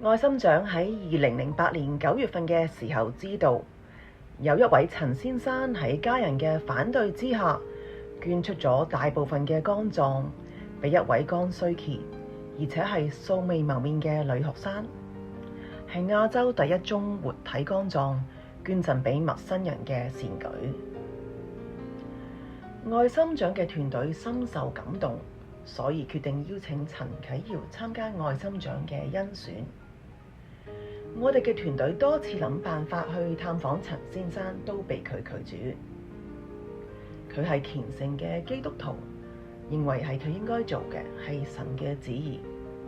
愛心獎喺2008年9月份嘅時候知道，有一位陳先生喺家人嘅反對之下，捐出咗大部分嘅肝臟俾一位肝衰竭而且係素未謀面嘅女學生，係亞洲第一宗活體肝臟捐贈俾陌生人嘅善舉。愛心獎嘅團隊深受感動，所以決定邀請陳啟堯參加愛心獎嘅甄選。我哋嘅團隊多次諗辦法去探訪陳先生，都被佢拒絕。佢係虔誠嘅基督徒，認為係佢應該做嘅係神嘅旨意，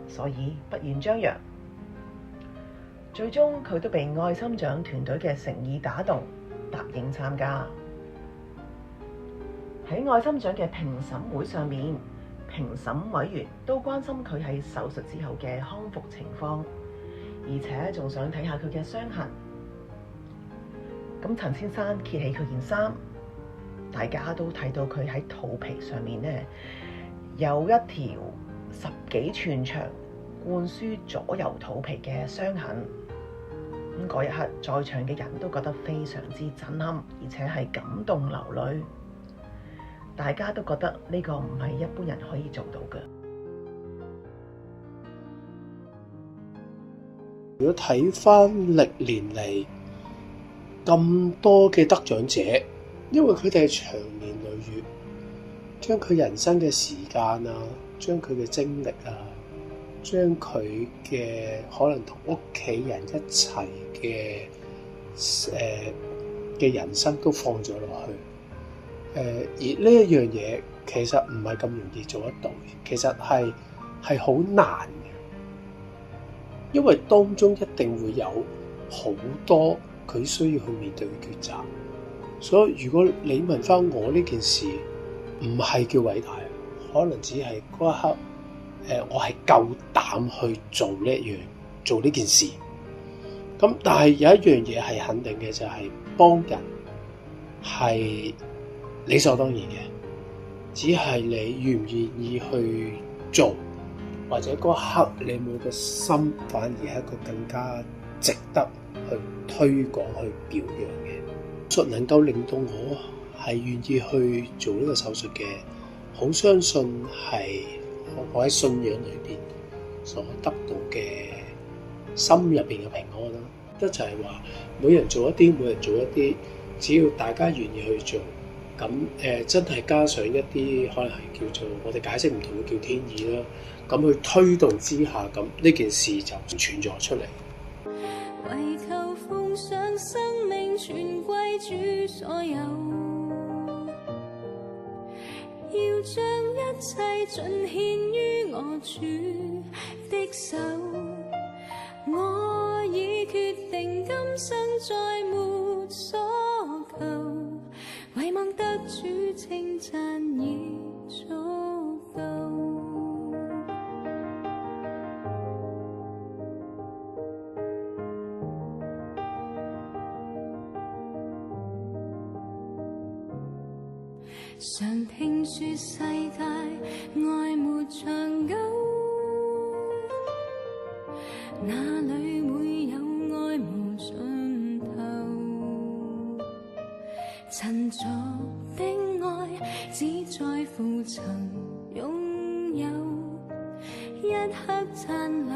所以不願張揚。最終佢都被愛心獎團隊嘅誠意打動，答應參加。喺愛心獎嘅評審會上面，評審委員都關心佢喺手術之後嘅康復情況，而且仲想睇下佢嘅傷痕。咁陳先生揭起佢件衫，大家都睇到佢喺肚皮上面呢有一條10幾寸長灌輸左右肚皮嘅傷痕。咁嗰一刻，在場嘅人都覺得非常之震撼，而且係感動流淚。大家都覺得呢個唔係一般人可以做到嘅。如果睇返歷年嚟咁多嘅得獎者，因為佢哋係長年累月，將佢人生嘅時間啊，將佢嘅精力啊，將佢嘅可能同屋企人一齊嘅人生都放咗落去。而呢一樣嘢其實唔係咁容易做得到，其實係好難嘅，因為當中一定會有好多佢需要去面對嘅抉擇。所以如果你問翻我呢件事，唔係叫偉大，可能只係嗰一刻，我係夠膽去做呢件事。咁但係有一樣嘢係肯定嘅，就係幫人係理所當然嘅，只係你願唔願意去做，或者嗰刻你每個心反而係一個更加值得去推廣、去表揚嘅。術能夠令到我係願意去做呢個手術嘅，好相信係我喺信仰裏邊所得到嘅心入邊嘅平安啦。一就係話每人做一啲，每人做一啲，只要大家願意去做。咁真係加上一啲可能係叫做我哋解釋唔同嘅叫天意啦，咁去推動之下，咁呢件事就存咗出嚟。為求奉上生命全歸主所有，要將一切盡獻於我主的手，我已決定今生再沒所求，唯望得主稱讚已足夠。常聽說世界愛沒長久，哪裏會有愛無盡頭？陳俗的愛只在乎曾擁有，一刻燦爛